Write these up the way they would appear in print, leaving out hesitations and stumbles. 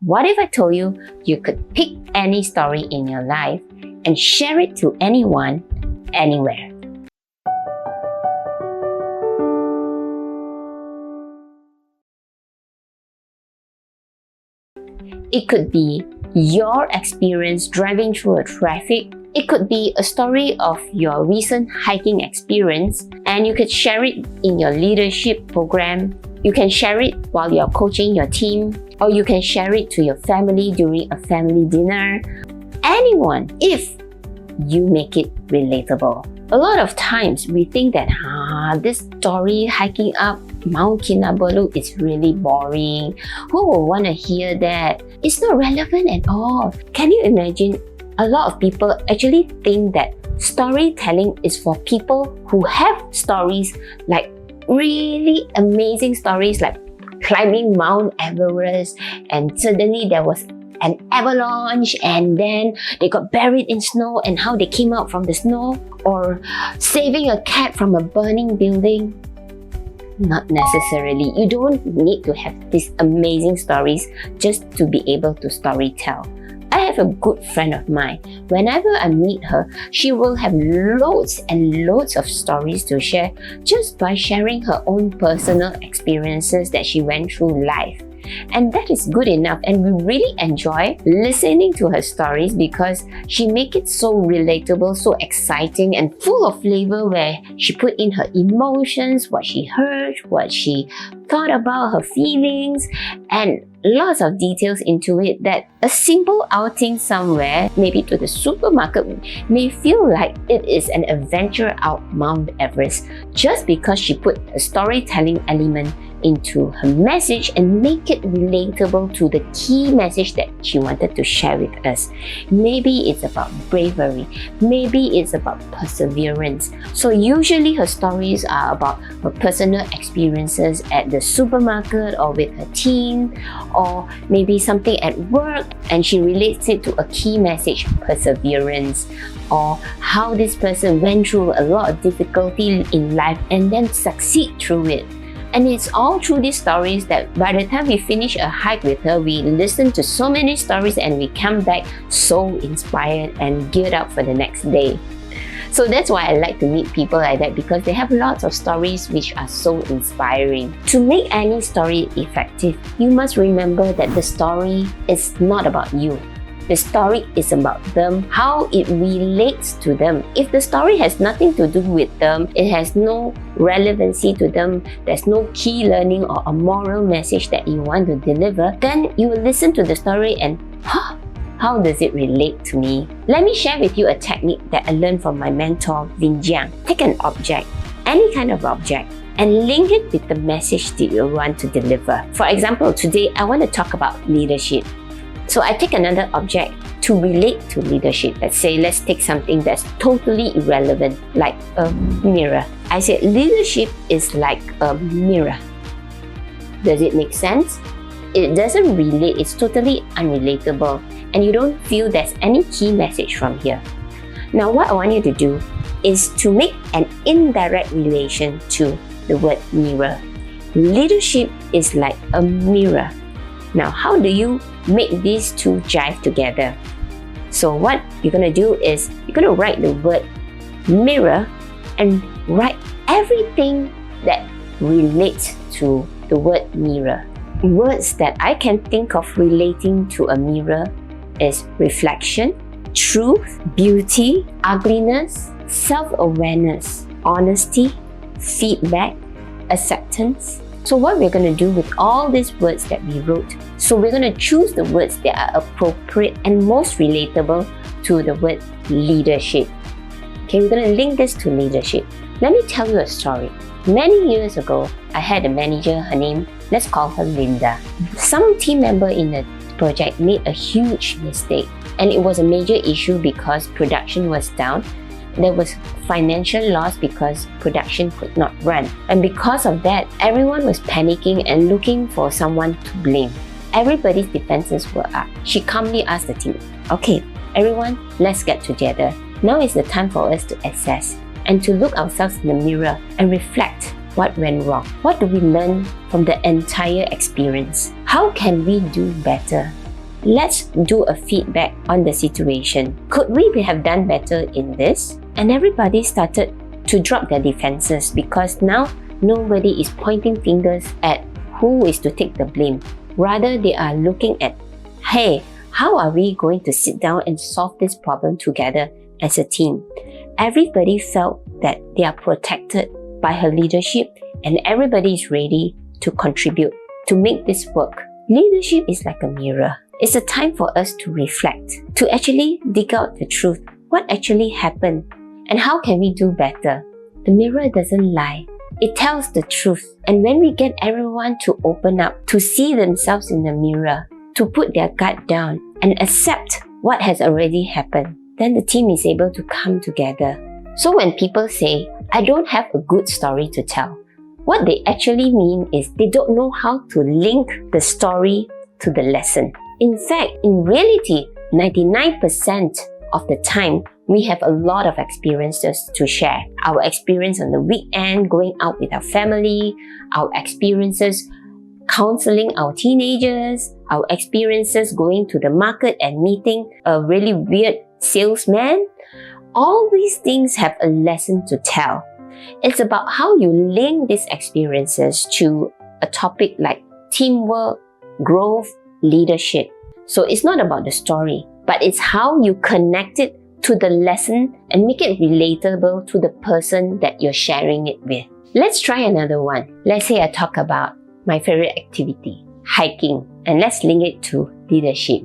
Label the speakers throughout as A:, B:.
A: What if I told you you could pick any story in your life and share it to anyone, anywhere? It could be your experience driving through a traffic. It could be a story of your recent hiking experience, and you could share it in your leadership program. You can share it while you're coaching your team, or you can share it to your family during a family dinner. Anyone, if you make it relatable. A lot of times we think that this story hiking up Mount Kinabalu is really boring. Who will want to hear that? It's not relevant at all. Can you imagine? A lot of people actually think that storytelling is for people who have stories, like really amazing stories, like climbing Mount Everest and suddenly there was an avalanche and then they got buried in snow and how they came out from the snow, or saving a cat from a burning building. Not necessarily. You don't need to have these amazing stories just to be able to storytell. I have a good friend of mine. Whenever I meet her, she will have loads and loads of stories to share just by sharing her own personal experiences that she went through life. And that is good enough, and we really enjoy listening to her stories because she makes it so relatable, so exciting and full of flavor, where she put in her emotions, what she heard, what she thought about, her feelings, and lots of details into it that a simple outing somewhere, maybe to the supermarket, may feel like it is an adventure out Mount Everest just because she put a storytelling element into her message and make it relatable to the key message that she wanted to share with us. Maybe it's about bravery, maybe it's about perseverance. So usually her stories are about her personal experiences at the supermarket or with her teen, or maybe something at work and she relates it to a key message, perseverance, or how this person went through a lot of difficulty in life and then succeed through it. And it's all through these stories that by the time we finish a hike with her, we listen to so many stories and we come back so inspired and geared up for the next day. So that's why I like to meet people like that, because they have lots of stories which are so inspiring. To make any story effective, you must remember that the story is not about you. The story is about them, how it relates to them. If the story has nothing to do with them, it has no relevancy to them, there's no key learning or a moral message that you want to deliver, then you will listen to the story and, how does it relate to me? Let me share with you a technique that I learned from my mentor, Vin Jiang. Take an object, any kind of object, and link it with the message that you want to deliver. For example, today I want to talk about leadership. So I take another object to relate to leadership. Let's take something that's totally irrelevant, like a mirror. I said leadership is like a mirror. Does it make sense? It doesn't relate, it's totally unrelatable, and you don't feel there's any key message from here. Now what I want you to do is to make an indirect relation to the word mirror. Leadership is like a mirror. Now, how do you make these two jive together? So what you're going to do is you're going to write the word mirror and write everything that relates to the word mirror. Words that I can think of relating to a mirror is reflection, truth, beauty, ugliness, self-awareness, honesty, feedback, acceptance. So what we're going to do with all these words that we wrote, so we're going to choose the words that are appropriate and most relatable to the word leadership. Okay, we're going to link this to leadership. Let me tell you a story. Many years ago, I had a manager, her name, let's call her Linda. Some team member in the project made a huge mistake, and it was a major issue because production was down. There was financial loss because production could not run. And because of that, everyone was panicking and looking for someone to blame. Everybody's defenses were up. She calmly asked the team, okay, everyone, let's get together. Now is the time for us to assess and to look ourselves in the mirror and reflect what went wrong. What do we learn from the entire experience? How can we do better? let's do a feedback on the situation. Could we have done better in this? And everybody started to drop their defenses because now nobody is pointing fingers at who is to take the blame. Rather, they are looking at, hey, how are we going to sit down and solve this problem together as a team? Everybody felt that they are protected by her leadership and everybody is ready to contribute to make this work. Leadership is like a mirror. It's a time for us to reflect, to actually dig out the truth. What actually happened and how can we do better? The mirror doesn't lie. It tells the truth. And when we get everyone to open up, to see themselves in the mirror, to put their guard down and accept what has already happened, then the team is able to come together. So when people say, I don't have a good story to tell, what they actually mean is they don't know how to link the story to the lesson. In fact, in reality, 99% of the time, we have a lot of experiences to share. Our experience on the weekend, going out with our family, our experiences counseling our teenagers, our experiences going to the market and meeting a really weird salesman. All these things have a lesson to tell. It's about how you link these experiences to a topic like teamwork, growth, leadership. So it's not about the story, but it's how you connect it to the lesson and make it relatable to the person that you're sharing it with. Let's try another one. Let's say I talk about my favorite activity, hiking, and let's link it to leadership.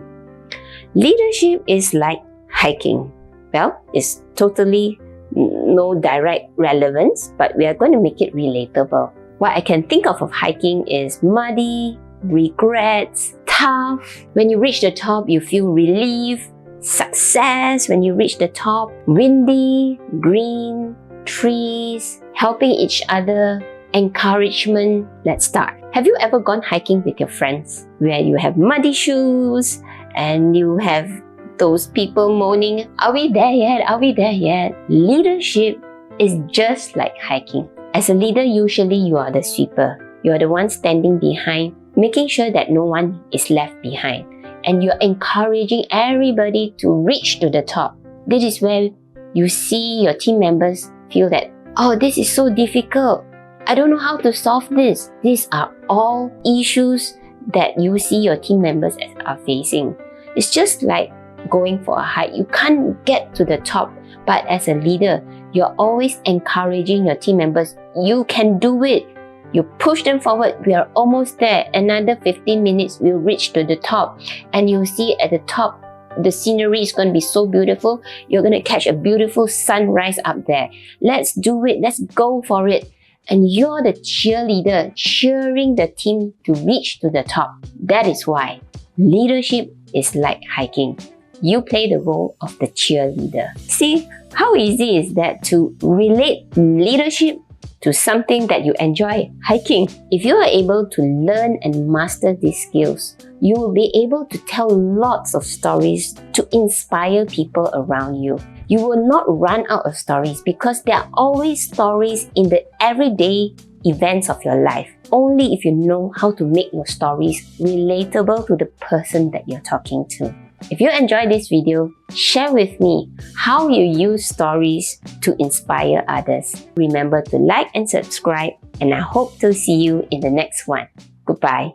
A: Leadership is like hiking. Well, it's totally no direct relevance, but we are going to make it relatable. What I can think of hiking is muddy, regrets, tough. When you reach the top, you feel relief, success. When you reach the top, windy, green, trees, helping each other, encouragement. Let's start. Have you ever gone hiking with your friends where you have muddy shoes and you have those people moaning, are we there yet? Are we there yet? Leadership is just like hiking. As a leader, usually you are the sweeper. You are the one standing behind, making sure that no one is left behind. And you're encouraging everybody to reach to the top. This is where you see your team members feel that, oh, this is so difficult. I don't know how to solve this. These are all issues that you see your team members are facing. It's just like going for a hike. You can't get to the top, but as a leader, you're always encouraging your team members. You can do it. You push them forward. We are almost there. Another 15 minutes, we'll reach to the top. And you'll see at the top, the scenery is going to be so beautiful. You're going to catch a beautiful sunrise up there. Let's do it. Let's go for it. And you're the cheerleader, cheering the team to reach to the top. That is why leadership is like hiking. You play the role of the cheerleader. See, how easy is that to relate leadership to something that you enjoy, hiking? If you are able to learn and master these skills, you will be able to tell lots of stories to inspire people around you. You will not run out of stories because there are always stories in the everyday events of your life. Only if you know how to make your stories relatable to the person that you're talking to. If you enjoyed this video, share with me how you use stories to inspire others. Remember to like and subscribe, and I hope to see you in the next one. Goodbye.